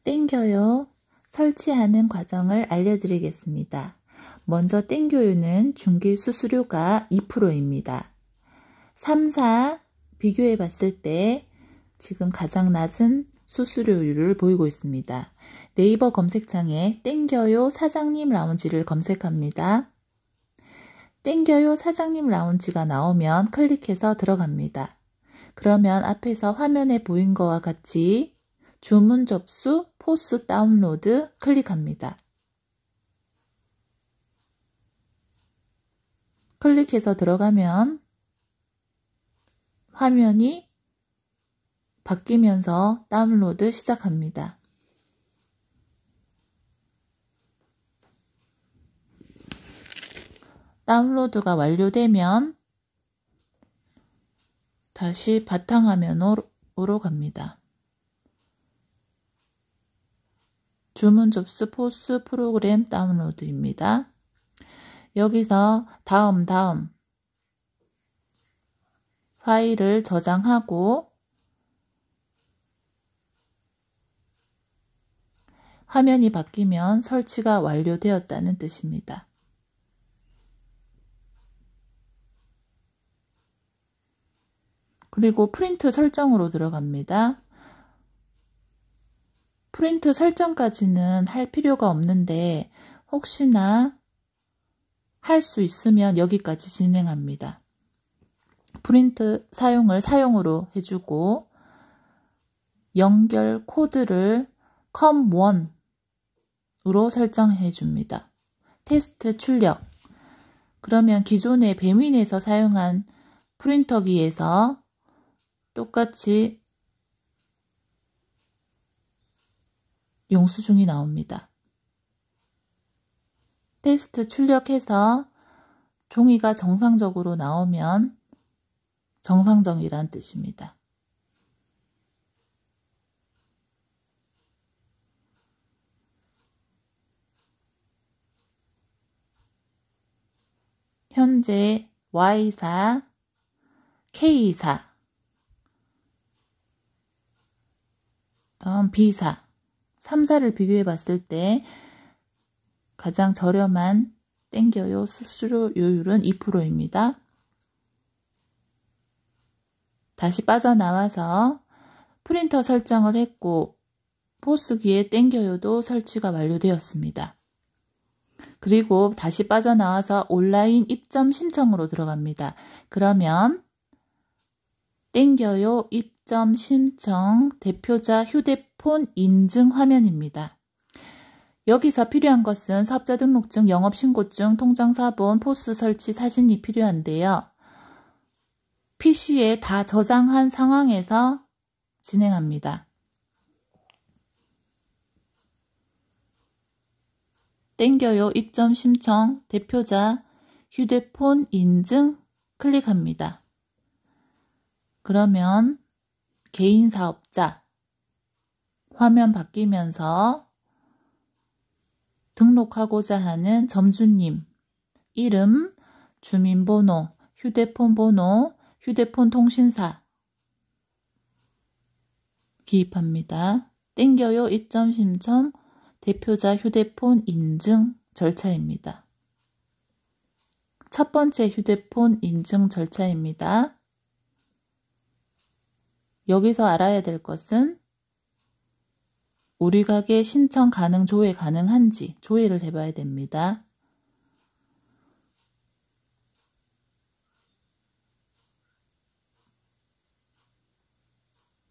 땡겨요 설치하는 과정을 알려드리겠습니다. 먼저 땡겨요는 중개 수수료가 2%입니다. 3, 4 비교해 봤을 때 지금 가장 낮은 수수료율을 보이고 있습니다. 네이버 검색창에 땡겨요 사장님 라운지를 검색합니다. 땡겨요 사장님 라운지가 나오면 클릭해서 들어갑니다. 그러면 앞에서 화면에 보인 것과 같이 주문 접수, 포스 다운로드 클릭합니다. 클릭해서 들어가면 화면이 바뀌면서 다운로드 시작합니다. 다운로드가 완료되면 다시 바탕화면으로 갑니다. 주문 접수 포스 프로그램 다운로드입니다. 여기서 다음 파일을 저장하고 화면이 바뀌면 설치가 완료되었다는 뜻입니다. 그리고 프린트 설정으로 들어갑니다. 프린트 설정까지는 할 필요가 없는데 혹시나 할 수 있으면 여기까지 진행합니다. 프린트 사용을 사용으로 해주고 연결 코드를 COM1으로 설정해 줍니다. 테스트 출력. 그러면 기존의 배민에서 사용한 프린터기에서 똑같이 영수증이 나옵니다. 테스트 출력해서 종이가 정상적으로 나오면 정상적이란 뜻입니다. 현재 Y사, K사, 다음 B사, 3사를 비교해 봤을 때 가장 저렴한 땡겨요 수수료율은 2%입니다. 다시 빠져나와서 프린터 설정을 했고 포스기에 땡겨요도 설치가 완료되었습니다. 그리고 다시 빠져나와서 온라인 입점 신청으로 들어갑니다. 그러면 땡겨요 입점 신청 대표자 휴대폰 인증 화면입니다. 여기서 필요한 것은 사업자 등록증, 영업신고증, 통장사본, 포스 설치 사진이 필요한데요. PC에 다 저장한 상황에서 진행합니다. 땡겨요 입점 신청 대표자 휴대폰 인증 클릭합니다. 그러면 개인 사업자 화면 바뀌면서 등록하고자 하는 점주님 이름, 주민번호, 휴대폰 번호, 휴대폰 통신사 기입합니다. 땡겨요 입점 신청 대표자 휴대폰 인증 절차입니다. 첫 번째 휴대폰 인증 절차입니다. 여기서 알아야 될 것은 우리 가게 신청 가능, 조회 가능한지 조회를 해봐야 됩니다.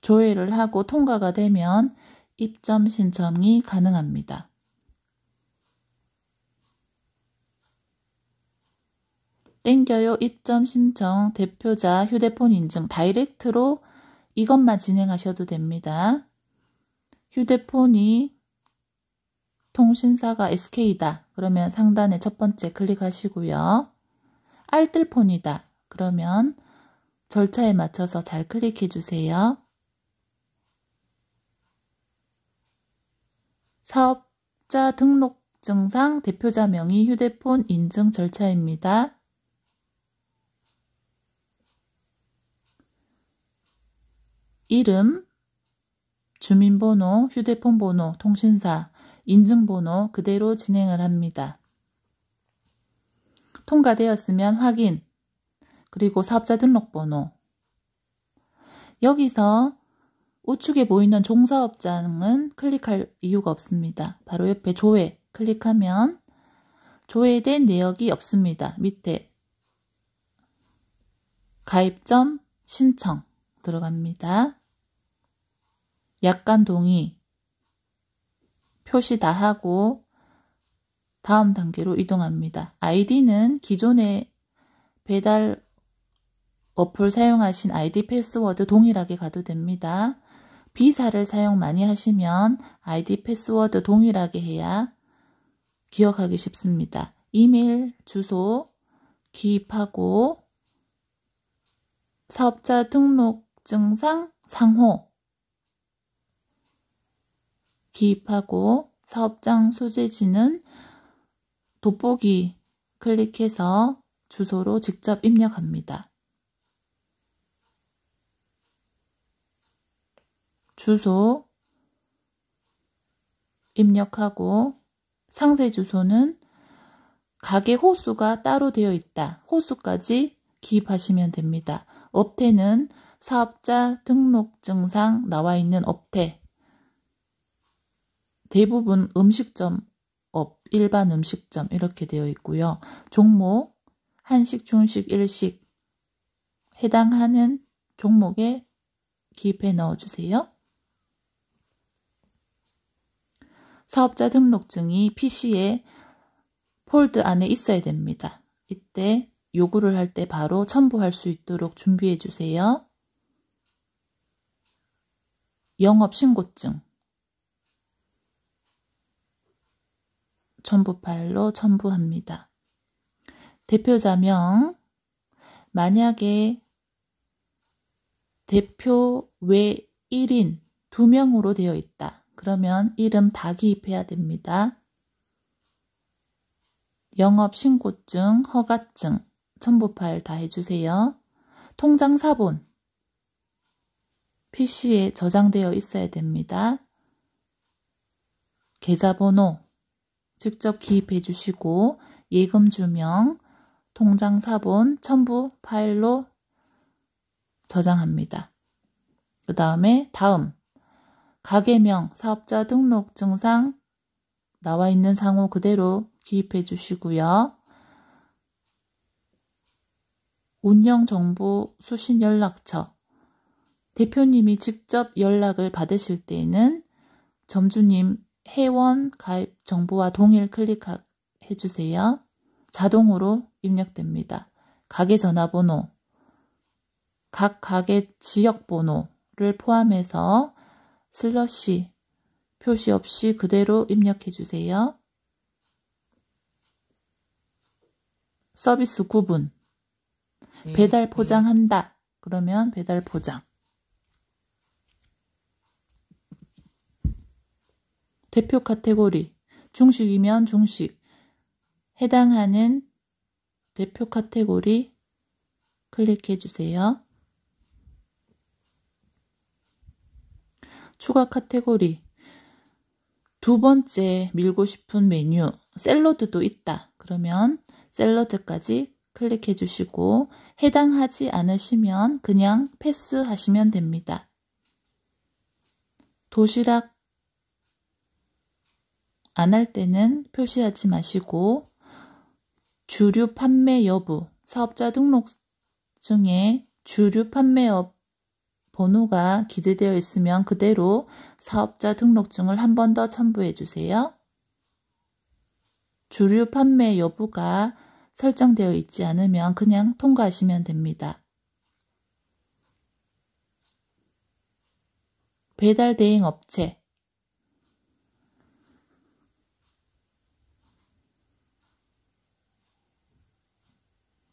조회를 하고 통과가 되면 입점 신청이 가능합니다. 땡겨요 입점 신청 대표자 휴대폰 인증 다이렉트로 이것만 진행하셔도 됩니다. 휴대폰이 통신사가 SK다. 그러면 상단에 첫 번째 클릭하시고요. 알뜰폰이다. 그러면 절차에 맞춰서 잘 클릭해 주세요. 사업자 등록증상 대표자 명의 휴대폰 인증 절차입니다. 이름, 주민번호, 휴대폰 번호, 통신사, 인증번호 그대로 진행을 합니다. 통과되었으면 확인, 그리고 사업자 등록번호. 여기서 우측에 보이는 종사업장은 클릭할 이유가 없습니다. 바로 옆에 조회 클릭하면 조회된 내역이 없습니다. 밑에 가입점 신청 들어갑니다. 약관 동의 표시 다 하고 다음 단계로 이동합니다. 아이디는 기존의 배달 어플 사용하신 아이디 패스워드 동일하게 가도 됩니다. 비사를 사용 많이 하시면 아이디 패스워드 동일하게 해야 기억하기 쉽습니다. 이메일 주소 기입하고 사업자 등록증상 상호 기입하고 사업장 소재지는 돋보기 클릭해서 주소로 직접 입력합니다. 주소 입력하고 상세 주소는 가게 호수가 따로 되어 있다. 호수까지 기입하시면 됩니다. 업태는 사업자 등록증상 나와 있는 업태. 대부분 음식점 업, 일반 음식점 이렇게 되어 있고요. 종목, 한식, 중식, 일식 해당하는 종목에 기입해 넣어주세요. 사업자 등록증이 PC에 폴드 안에 있어야 됩니다. 이때 요구를 할 때 바로 첨부할 수 있도록 준비해 주세요. 영업신고증 첨부 파일로 첨부합니다. 대표자명 만약에 대표 외 1인 2명으로 되어 있다. 그러면 이름 다 기입해야 됩니다. 영업신고증, 허가증, 첨부 파일 다 해주세요. 통장 사본 PC에 저장되어 있어야 됩니다. 계좌번호 직접 기입해 주시고 예금 주명, 통장 사본, 첨부 파일로 저장합니다. 그 다음에 다음 가게명, 사업자 등록증상 나와 있는 상호 그대로 기입해 주시고요. 운영정보 수신 연락처 대표님이 직접 연락을 받으실 때에는 점주님 회원 가입 정보와 동일 클릭해 주세요. 자동으로 입력됩니다. 가게 전화번호, 각 가게 지역번호를 포함해서 슬러시 표시 없이 그대로 입력해 주세요. 서비스 구분 배달 포장한다. 그러면 배달 포장. 대표 카테고리 중식이면 중식 해당하는 대표 카테고리 클릭해 주세요. 추가 카테고리 두 번째 밀고 싶은 메뉴 샐러드도 있다. 그러면 샐러드까지 클릭해 주시고 해당하지 않으시면 그냥 패스하시면 됩니다. 도시락 안 할 때는 표시하지 마시고 주류 판매 여부 사업자 등록증에 주류 판매업 번호가 기재되어 있으면 그대로 사업자 등록증을 한 번 더 첨부해 주세요. 주류 판매 여부가 설정되어 있지 않으면 그냥 통과하시면 됩니다. 배달 대행 업체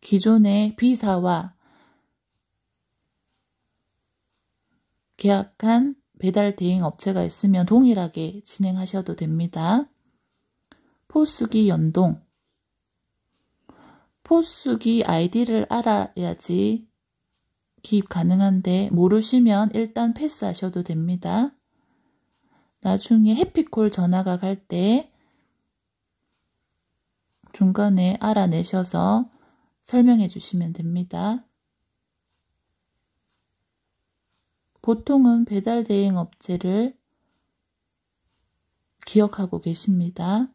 기존의 B사와 계약한 배달 대행 업체가 있으면 동일하게 진행하셔도 됩니다. 포스기 연동 포스기 아이디를 알아야지 기입 가능한데 모르시면 일단 패스하셔도 됩니다. 나중에 해피콜 전화가 갈 때 중간에 알아내셔서 설명해 주시면 됩니다. 보통은 배달 대행 업체를 기억하고 계십니다.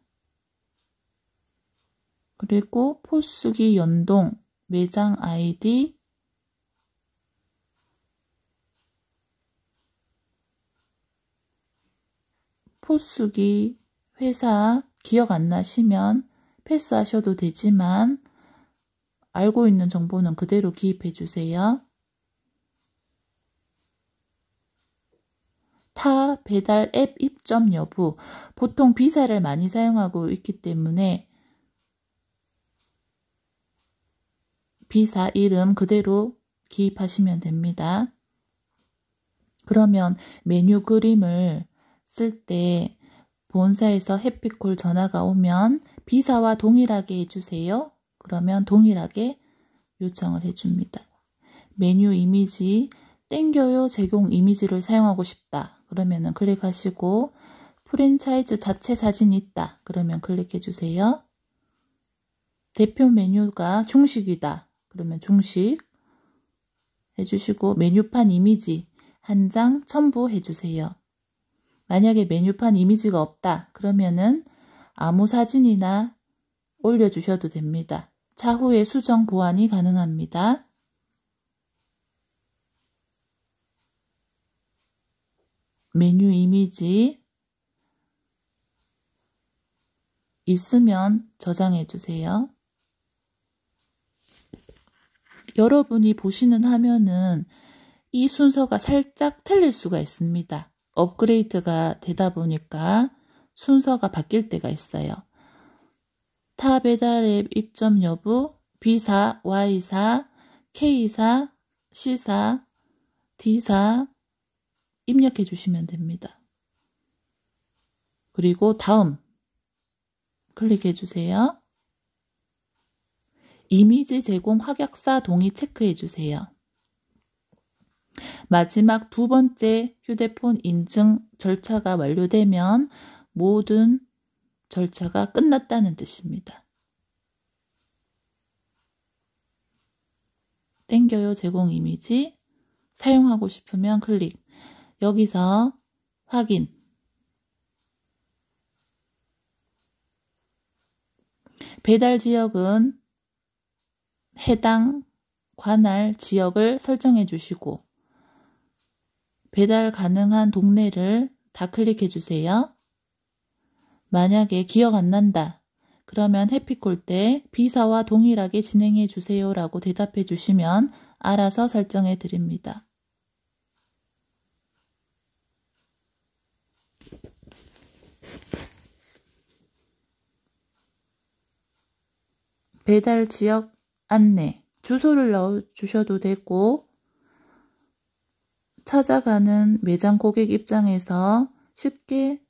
그리고 포스기 연동, 매장 아이디, 포스기 회사 기억 안 나시면 패스하셔도 되지만 알고 있는 정보는 그대로 기입해 주세요. 타 배달 앱 입점 여부, 보통 비사를 많이 사용하고 있기 때문에 비사 이름 그대로 기입하시면 됩니다. 그러면 메뉴 그림을 쓸 때 본사에서 해피콜 전화가 오면 비사와 동일하게 해주세요. 그러면 동일하게 요청을 해줍니다. 메뉴 이미지, 땡겨요 제공 이미지를 사용하고 싶다. 그러면은 클릭하시고 프랜차이즈 자체 사진이 있다. 그러면 클릭해주세요. 대표 메뉴가 중식이다. 그러면 중식 해주시고 메뉴판 이미지 한 장 첨부해주세요. 만약에 메뉴판 이미지가 없다. 그러면은 아무 사진이나 올려주셔도 됩니다. 차후에 수정 보완이 가능합니다. 메뉴 이미지 있으면 저장해 주세요. 여러분이 보시는 화면은 이 순서가 살짝 틀릴 수가 있습니다. 업그레이드가 되다 보니까 순서가 바뀔 때가 있어요. 타 배달 앱 입점 여부, B사, Y사, K사, C사, D사 입력해 주시면 됩니다. 그리고 다음 클릭해 주세요. 이미지 제공 확약사 동의 체크해 주세요. 마지막 두 번째 휴대폰 인증 절차가 완료되면 모든 절차가 끝났다는 뜻입니다. 땡겨요 제공 이미지 사용하고 싶으면 클릭. 여기서 확인. 배달 지역은 해당 관할 지역을 설정해 주시고 배달 가능한 동네를 다 클릭해 주세요. 만약에 기억 안 난다. 그러면 해피콜 때 비사와 동일하게 진행해 주세요 라고 대답해 주시면 알아서 설정해 드립니다. 배달 지역 안내, 주소를 넣어 주셔도 되고 찾아가는 매장 고객 입장에서 쉽게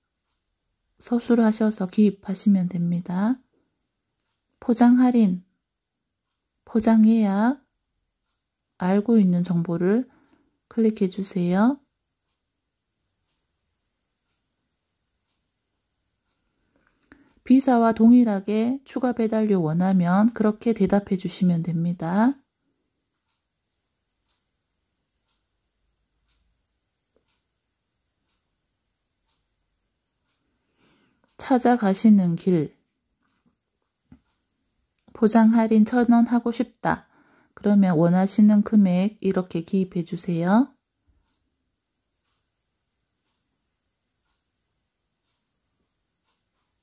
서술하셔서 기입하시면 됩니다. 포장 할인, 포장 예약, 알고 있는 정보를 클릭해 주세요. 비사와 동일하게 추가 배달료 원하면 그렇게 대답해 주시면 됩니다. 찾아가시는 길, 포장 할인 1,000원 하고 싶다. 그러면 원하시는 금액 이렇게 기입해 주세요.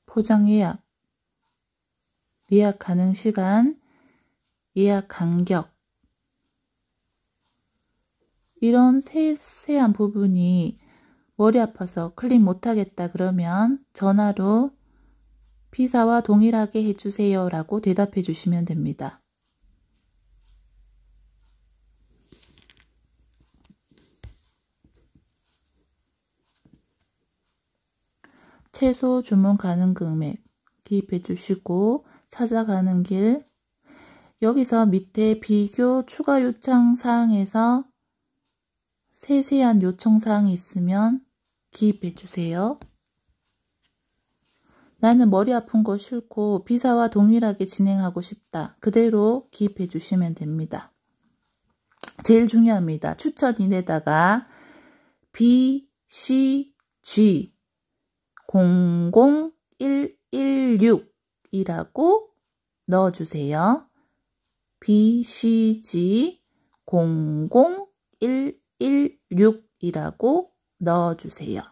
포장 예약, 예약 가능 시간, 예약 간격 이런 세세한 부분이 머리 아파서 클릭 못하겠다 그러면 전화로 비사와 동일하게 해주세요 라고 대답해 주시면 됩니다. 최소 주문 가능 금액 기입해 주시고 찾아가는 길 여기서 밑에 비교 추가 요청 사항에서 세세한 요청 사항이 있으면 기입해 주세요. 나는 머리 아픈 거 싫고 비사와 동일하게 진행하고 싶다. 그대로 기입해 주시면 됩니다. 제일 중요합니다. 추천인에다가 BCG 00116이라고 넣어주세요. BCG 00116이라고 넣어주세요.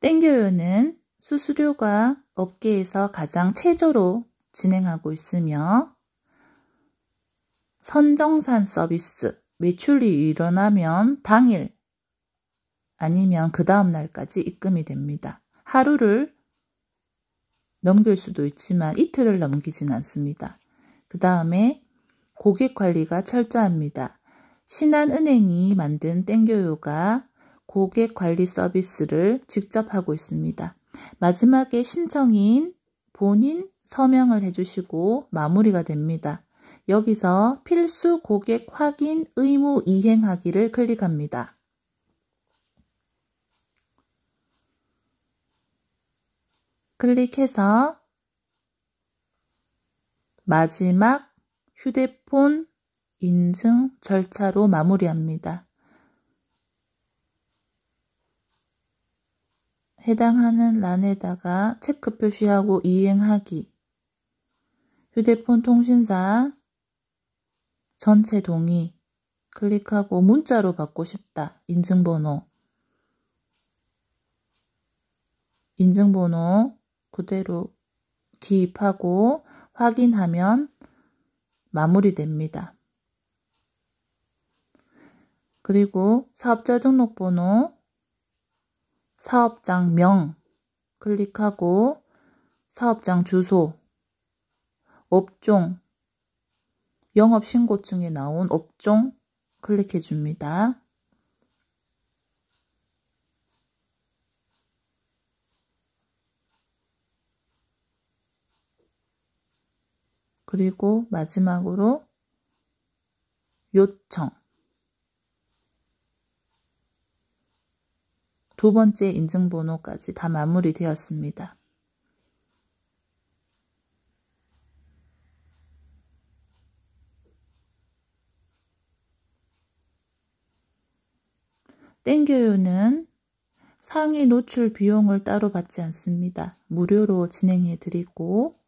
땡겨요는 수수료가 업계에서 가장 최저로 진행하고 있으며 선정산 서비스, 매출이 일어나면 당일 아니면 그 다음 날까지 입금이 됩니다. 하루를 넘길 수도 있지만 이틀을 넘기진 않습니다. 그 다음에 고객 관리가 철저합니다. 신한은행이 만든 땡겨요가 고객 관리 서비스를 직접 하고 있습니다. 마지막에 신청인 본인 서명을 해주시고 마무리가 됩니다. 여기서 필수 고객 확인 의무 이행하기를 클릭합니다. 클릭해서 마지막 휴대폰 인증 절차로 마무리합니다. 해당하는 란에다가 체크 표시하고 이행하기, 휴대폰 통신사 전체 동의 클릭하고 문자로 받고 싶다. 인증번호 그대로 기입하고 확인하면 마무리됩니다. 그리고 사업자 등록번호, 사업장명 클릭하고 사업장 주소, 업종, 영업신고증에 나온 업종 클릭해 줍니다. 그리고 마지막으로 요청, 두 번째 인증번호까지 다 마무리되었습니다. 땡겨요는 상위 노출 비용을 따로 받지 않습니다. 무료로 진행해 드리고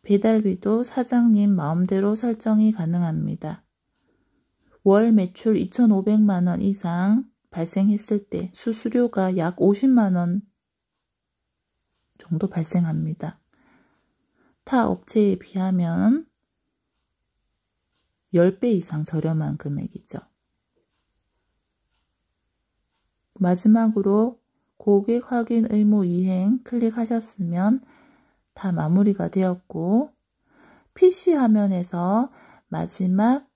배달비도 사장님 마음대로 설정이 가능합니다. 월 매출 2,500만원 이상 발생했을 때 수수료가 약 50만원 정도 발생합니다. 타 업체에 비하면 10배 이상 저렴한 금액이죠. 마지막으로 고객 확인 의무 이행 클릭하셨으면 다 마무리가 되었고 PC 화면에서 마지막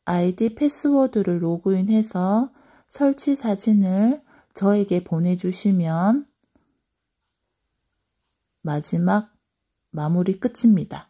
아이디 패스워드를 로그인해서 설치 사진을 저에게 보내주시면 마지막 마무리 끝입니다.